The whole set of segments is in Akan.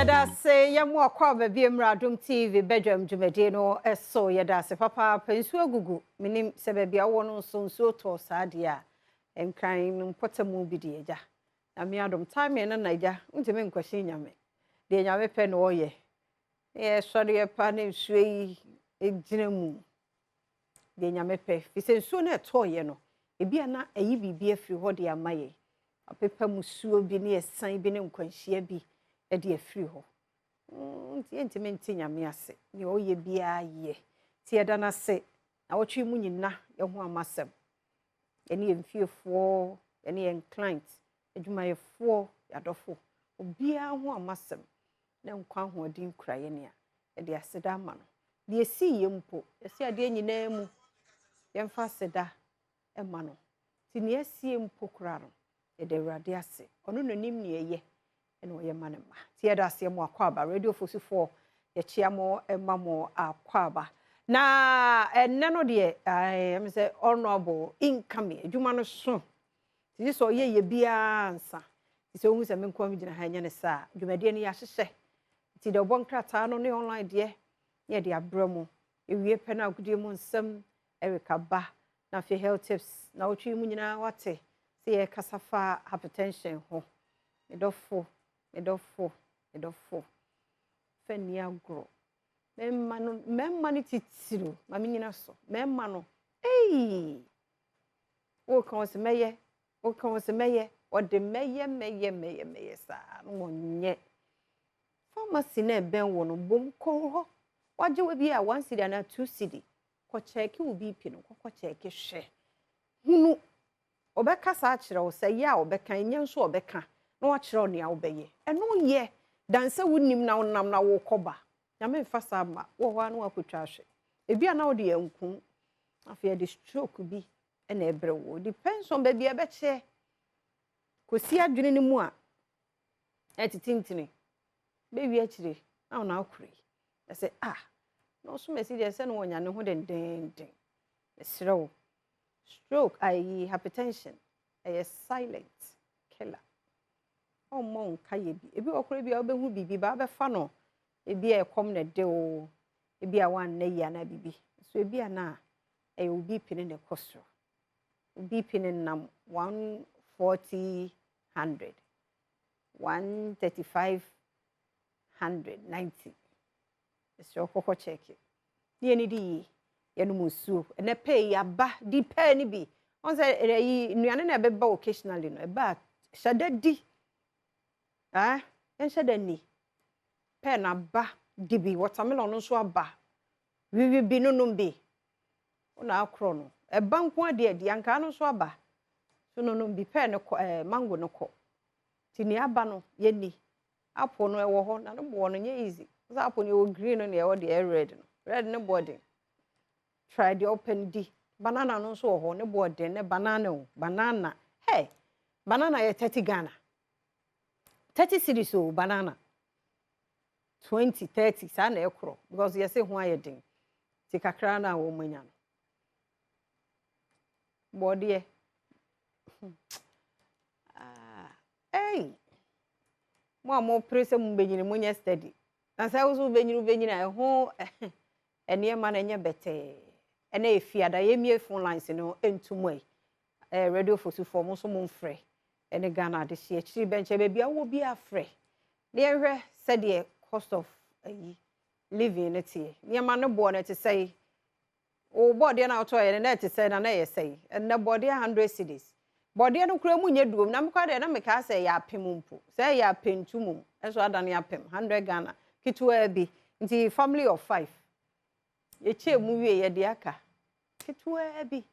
Yada se yamu akwa baby Adom TV bedroom jumedi no eso yada se papa pensu agugu minim se baby awo no nso to saade a enkran mpotemu bi de eja na me Adom time na naija ntime nkwahye nyame de nyame pe no oye ye sori ye pa na nsuo yi ejinamu de nyame pe fi se nsuo na to ye no ebi ana ayi bibi afiri ho de amaye apepa musuo bi ne esan bi ne nkwanhia bi e de afiri ho ntime nyame ase ne oye bia ye ti eda na se na wotwe mu nyina ye ho amasem ene ye mfiefo ene ye client adwumayefo yadofo obia ho amasem na nkwa ho odin kuraye ne a e de aseda ama no de esi ye mpo esi ade nyina mu ye mfa aseda e ma no ti ne esi mpo kura no e de Awurade ase ono no nim ne ye ene oye manema ti eda ase mo akwaba radio fosifo ye chiamo emamo akwaba na enne no de am say honorable income adwuma no so ti so ye bia ansa ti so hu se me nko amgina ha nya ne sa dwumade ne ya hyehye ti de obonkrata no ne online de ye de abramo ewie pe na agudie mu nsem Erika ba na fe health tips na otwi mu nyina wate se ye kasafa hypertension ho edofo fani agro memma no titiro mami nyina so memma no o kan se meye o de meye sa no wonye pharmacy na ben wo no bom ko ho waje we bi a 1 cedi na 2 cedi ko check wo BP no ko check hwe hunu obeka sa akire wo se ya obeka nya nso obeka na wa kire oni a obeye eno ye danse wunim na wonam na wo koba nyame mfasa ama wo ho anu akotwa hwe ebi ana wo de yanku afia de stroke bi na ebre wo depends on baby ebe che kosi adwene ni mu a etitintini bewi akire na wona akure I say no so mesi de se no wonya ne ho den esrewo stroke hypertension a silent killer mon kaye bi ebi okore bi obehu bibi ba befa no ebi ekom na de o ebi a wan na ya na bibi so ebi ana obi pini ne kosro obi pini nam 140 100 135 100 90 so kokko check ye ni di ye no musuo ene pay ya ba di pay ni bi on say yi nuane na beba occasionally no e ba shadadi en shadani pay na ba di bi watermelon no so aba wi bi no bi ona akro no e ba nko ade anka no so aba so no bi pay no mango no ko tini aba no ye ni apple no e wo ho na no bo no nye easy so apple no green no e wo de red no red no body try the open D banana no so ho ne board ne banana hey banana ye 30 Ghana 30 cedis so banana 20 30 sa na ekro because you say ho ayedin ti kakra na wo manya no board ye hey mo prese mu benyini mu nya steady na sa wo so benyini ho ene ma na nya bete ene efiada ye mie phone lines no entumoi radio fosifo mo so mo mfre ene Ghana de hie chiri benche be bia wo bia frɛ ne ehwe said the cost of living it here ne ma no bo na te say o body na auto ye na te say na ye say na body 100 cedis body no kura mu nya duom na me kwa de na me ka say ya apem mpo say ya pentumum eso ada ne apem 100 Ghana kitwa bi nti family of 5 ye che mu wie ye de aka kitwa bi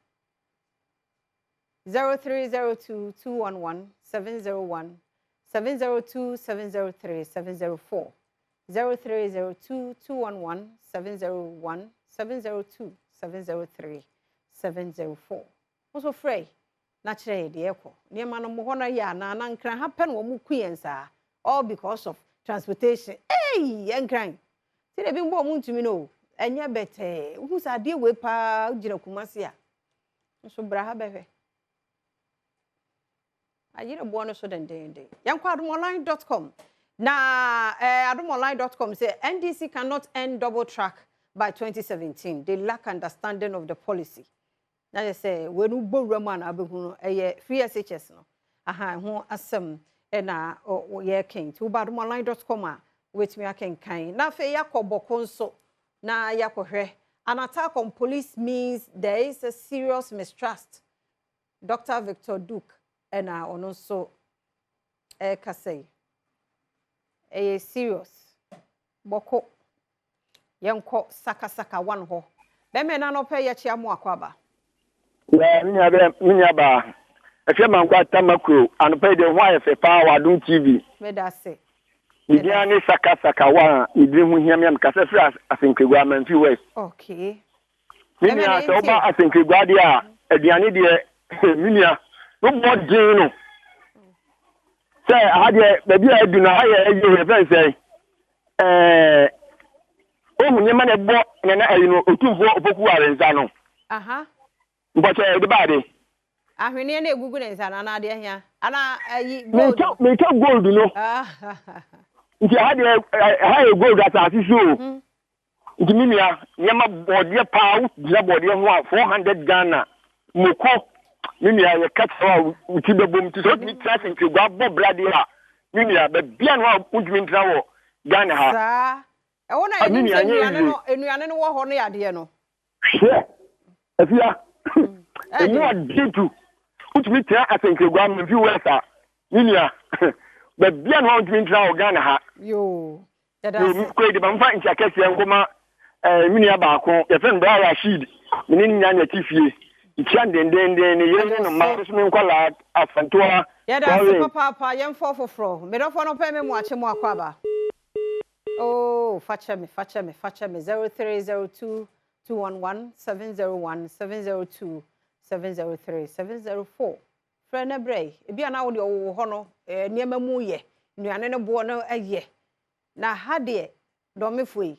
0302211701 702703 704 0302211701 702 703 704 also free na kire de ekọ ne ma no mo ho na ya na nkran happen wo mu kuyensa all because of transportation enkran ti de bi mbo mu ntumi no enye bete hu sa de we pa gira kumase a so bra ha behwe ayire bo no so den yankwadomonline.com Na adomonline.com say NDC cannot end double track by 2017. They lack understanding of the policy. Now they say when you go Roman abehuno free SHS no. Aha ho asem na ye king to adomonline.com with me aken kan. Na fe yakobo konso na yakohwe. An attack on police means there is a serious mistrust. Dr. Victor Duke and also Kasei. Serious. Boko. Yanko saka one ho. Beme na no pay ya chiamu akwaba. Yeah, minya ba. Efe man kwa tamakro and pay the why fe power Adom TV. Me da say. Idia ni saka wa idri hu hia me kase fra asenkegwa manfi west. Okay. Minya so ba asenkegwa dia aduane de minya no bodin no. Say hade baby adu na haye eje fe say ohu nyema na bo na ayi no otumfo opoku arenza no. Aha. But the body. Ahwene na egugu na nsa na ade ahia. Ana ayi gold. Me ka gold no. Nti ha gold at asiso. Nti minia nyema body pa ujira body ho 400 Ghana. Moko minia ye katwa uti bebom ti so mi traffic gwa bo blade ha. Minia be bia no ujimi ntra wo Ghana ha. Sa e wona enuane no wo ho no yade no. Hwe. Afia. Enu aditu. Utumi tia asenkegwa mfi wesa. Minia. Be bia no ujimi ntra wo Ghana ha. Yo. Yo ko de ba mfa ncha kese ngoma minia ba ko ye fen bra Rashid. Mini nya nya tifie. Ikian den yele no ma so mi kwala afantoa. Ya da papa yem fofofro. Me do fo no pe me mu ache mu akwaba. Oh, facha me 0302 211 701 702 703 704. Frena Bray, e bia na wo de wo ho no niema mu ye. Nuane ne bo no aye. Na ha de do me foi.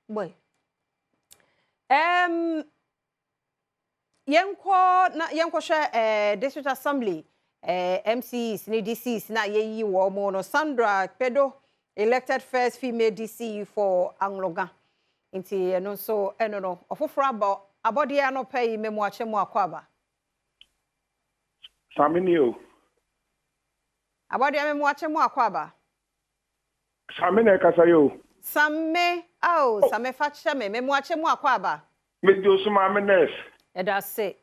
Boy. Yenko hwe district assembly MCs ni DCs na yeyi wo mo no Sandra Pedo elected first female DC for Angloga. Inti eno so eno no ofoforo abode no pay memu ache mu akwaba. Saminio. Abode memu ache mu akwaba. Samine kasayo. Samme samme fache memu ache mu akwaba. Mejo suma menes. Eda se.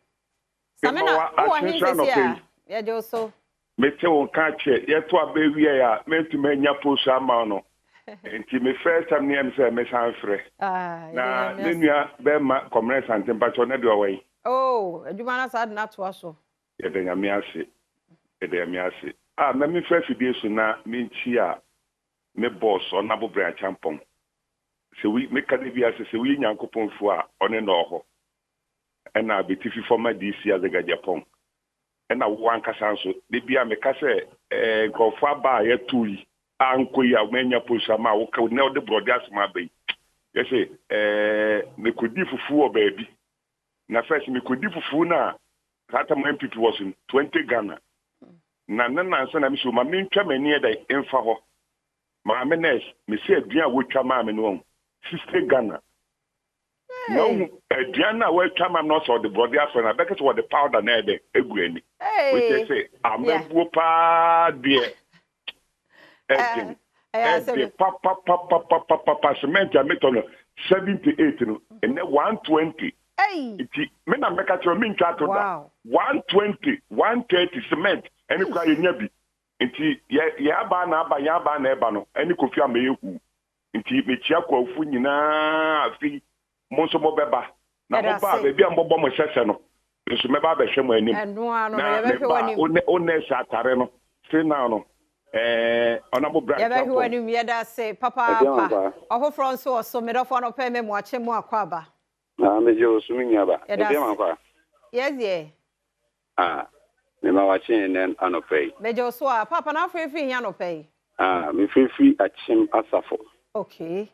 Samme na o hinse ya. Ya jo so. Mete won ka che ye to abewie ya mentu menya post ama no. Enti me first time near say me san frɛ. Na nenua be ma commerce and temperature na do away. Oh, adwuma na sad na to aso. Ye de nyame ase. Na me first fidie so na me nchi a me boss ona bo bra champon. Se we me ka de bi ase se we nyankopon fu a one no ho. Na betifi former DC as a Japan. Na wan kasanso de bia me ka se nkofo aba ya tuyi anko ya menya posama wo ka ne de brode asma bai yese me kodi fufu o baabi na first me kodi fufu na kata mo MPP was 20 Ghana na nsa na me so ma me ntwa mani e dai emfa ho ma me nes me se aduan wo twa ma me no 60 Ghana. No, Diana, where come I'm not so the body after na because what the powder na de eguani. Which say I'm a whoop dear. Papa cement I met on 78 and then 120. Hey, me na make a mean chat to that 120, 130 cement and you cry nyabi. Inti ya ba na eba no any kofi ameyehu. Inti me chia kwa ofu nyina afi monso mo beba na mo ba be bia mbobo mo sese no nso me ba be hwe mo anim na me ba one sa atare no say now no ona bo bra ya be hwe anim ya da say papa ofofro nso so me dofo no pe me mo ache mo akwaba na me je osuminya ba e be man kwa yes ye me ma wache nen anopei me je so papa na afefi nya anopei me fefi achim asafo okay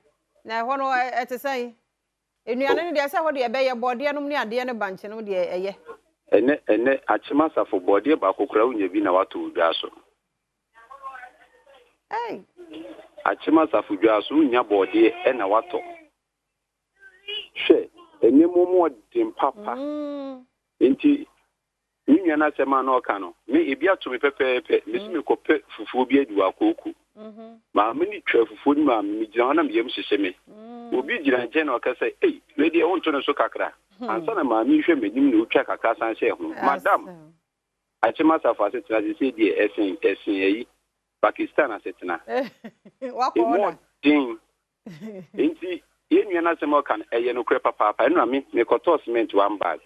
na ho no etesai enuane ne de ase ho de ebe ye bode no ne ade ne banche no de eye ene achim asafo bode ba kokora unya bi na wato udwa so achema safudwa so nya bode e na wato hwe enemo mo dem papa enti nnya na sema na oka no me ebi ato me pepepe me sime kope fufuo bi adu akoku ma me ni twa fufuo ni ma me gina na me yem hyehye me obi gina nche na oka say eh lady e wonto no so kakra ansa na ma mi hwe menim na otwa kakra san hye ho madam achema safase tena se die esen yi Pakistan asetena wako din enti yenua na sema kan eye no kre papa enu me koto cement one bag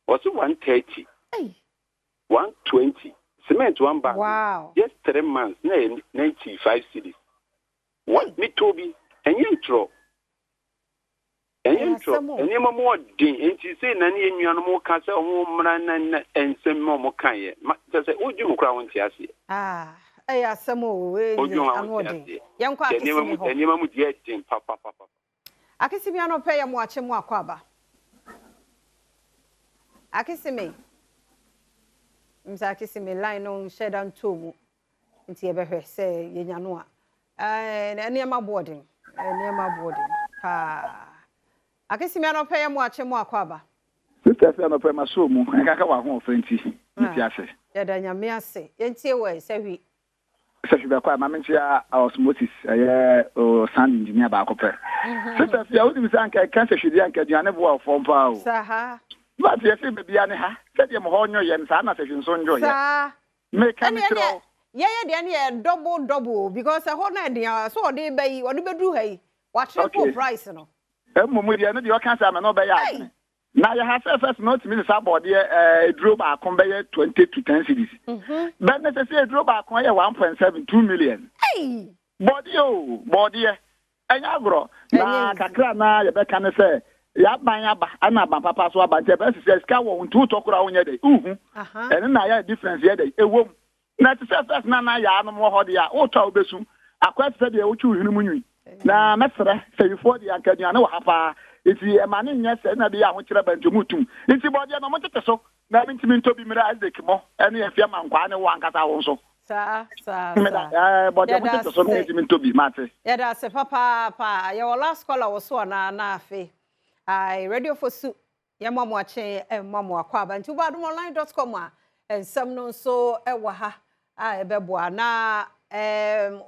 was 130 120 cement one bag wow just 3 months na 95 cedis what me tobi enye mo din enti say na ne yenua no mo ka se o mra na ensem mo kan ye se oju nkura won ti ase asamo we anode yanko akisimi enema mu die tin papa akisimi anope ya mu ache mu akwaba akisimi mza akisimi line no sheda ntomu nti ebehwe se yenyano a enema boarding pa akisimi anope ya mu ache mu akwaba sister fe anope maso mu nkaka wa ho ofrenti nti ase yada nyame ase yentie we sehwi sehwi kwa mamentia osmosis sound engineer ba akopɛ sister fe awudi mi sanka kan sehwi anka duane bo afom pa o saha but yes be bia ne ha sɛ de mo ho nyo ye nsa na sehwi nso nyo ye sa me kan tro ye de ne double because ho na de so de bayi ode bedru ha yi wa triple price no emmo de ne de o kan sa me no be ya na ya ha first not me say about the draw back on 20 to 10 cities but necessary draw back on 1.72 million hey body anya agro na kakra na ya be kan say ya ban aba ana ban papa so aba nte be say ska wo ntu to kura onye dey and na ya difference here dey ewom na te say first na ya anu mo ho dey a o to obesu akwa te say dey o chu hinu munyi na mesre say before the ankadu na wa hafa iti emane nya se na be ya ho kire bantomutum iti bode no mo tete so na bintimi ntobi mira azeki mo ene ya fia mankwa ne wo ankata wo so sa bode mo tete so na bintimi ntobi mate ya da se papa ya last caller wo so na afi ai radio for su ya mamu ache mamu akwaba nti ubadomonline.com a ensam no so ewa ha a ebeboa na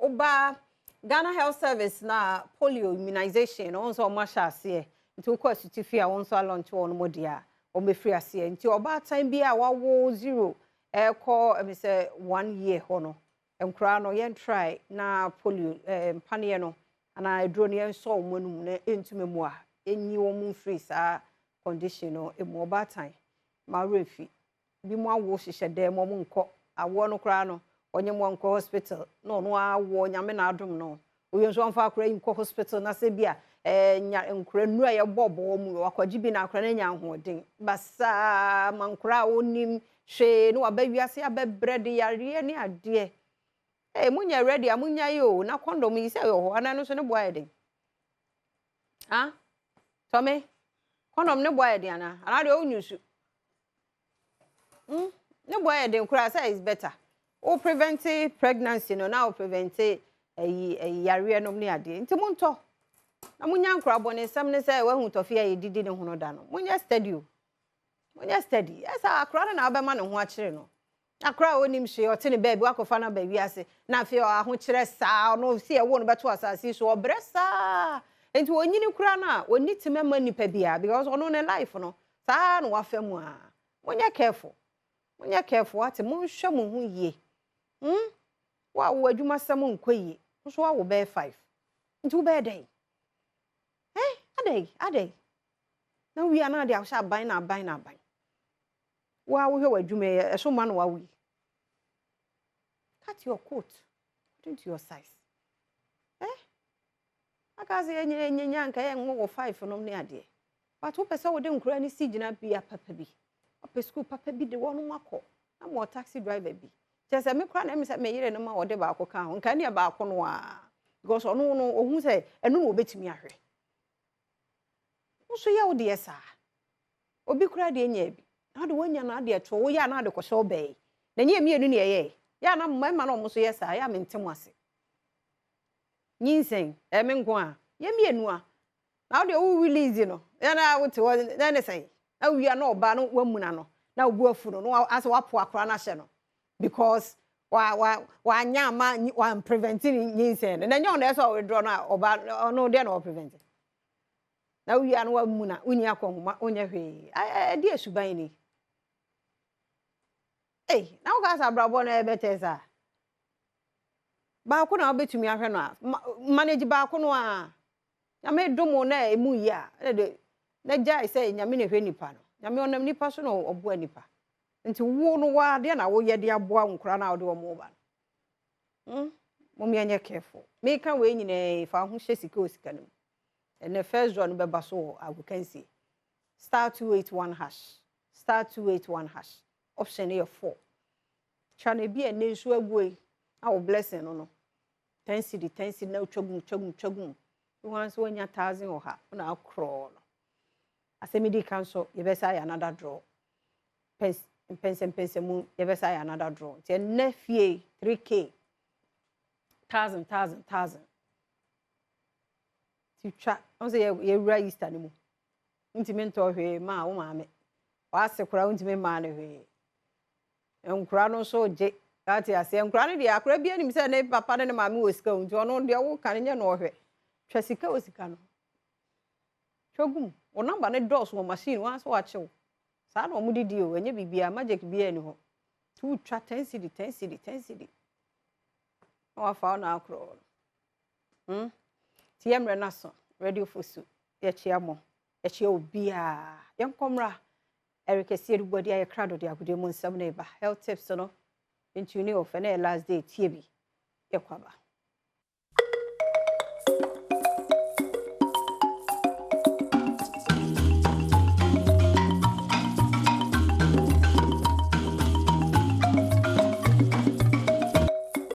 uba Ghana Health Service na polio immunization on so masha ase nti ukọ sutifia won so launch won modia o me free ase nti oba time bia wawo 0 ekọ me say 1 year hono enkura no yen try na polio panie no ana edro ne yen so omonum na entumemu a enyi wo mu free sa condition no emu oba time ma refi bi mu awo hihye dem mo nkọ awo no kura no onye mo nko hospital no awo nyame na adom no oyo nso amfa akura nko hospital na se bia nkura nura ye bobo mu akwaji bi na akura na nya hoden basa mankura onim hwe no abawiase abebrede yare ne ade munya ready amunya yo na condom yi se yo ana no so ne boa eden Tommy condom ne boa eden ana de onyusu ne boa eden kura say is better o prevent pregnancy no now prevent yare no ne ade nti monto na munya nkura bone sam ne say wahu tofia ye didi ne hono da no munya steady esa akura na abema ne ho akire no akura onim hwe ote ne baby akofa na baby ase na afia aho kire saa no si e wo no beto asase so obresa enti onyini kura na oni timema nipa bia because ono ne life no saa no wafam a munya careful ate mo hwe mo ho ye wa wo adwuma sam nkoyi so wa wo be 5 nti wo be dey adey na wi ana de ahwa ban na ban wa wo hwe wadwuma e so ma no wa wi cut your coat into your size akaze enya nka ye nwo 5 no ne ade but wo pese wo de nkura ni si gina bia papa bi ope school papa bi de wono makọ na mo taxi driver bi chese me kura na me se me yire no ma wo de ba akọ kan nka ne ba akọ no a because ono no ohun se enu no obetimi ahwe so ya wo de esa obi kura de enya bi na de wonya na de to wo ya na de kwose obey na nye mienu ne ye ya na mma no mo so yesa ya me ntem ase nyinsen menko a ye mienu a na de wo release no ya na wo te wo na ne sai awia na oba no wamuna no na obu afu no no ase wapo akra na hye no because wa nya ma wa preventing nyinsen na nya on na so withdraw na oba no de na o prevent na awia no wamuna uni akonhoma onye hwe di esuban ni na wo ga sa brabo na ebetesa ba ko na obetumi ahwe no manage ba ko no a nyame domo na emu yi a na jai say nyame ne hwe nipa no nyame onam nipa so no obo nipa nti wo no wa de na wo ye de aboa nkura na wo de wo mo ba mo mi anya careful me kan we nyine fa ho hye sika osika no and the first one be ba so agukansi *281# *281# option e 4 chane bi e ne nso aguoi awo blessing no 10 cedi na chogum once when you 1,000 or ha na crawl asemidi cancel you be say another draw pence mu you be say another draw the nefie 3k 1,000 ti twa on say ye wura Easter ni mu ntimi nto hwe ma wo ma me wa sekura ntimi ma ne hwe enkura no so je ati ase enkura ne dia akura bia ni se ne papa ne ma me wo sika nti ono de wo kan nye no hwe twasika osika no twagum o number ne dos wo machine wa so wa chew sa na omu didi o enye bibia magic bia ni ho tu twa 10 cedi o fa na akro ti emre na so radio fosu ye chia mo ye chia obia yenkomra erikesi edubodi aye krado de agode mu nsam na eba health tips no ntuni o fe na last day tie bi ye kwaba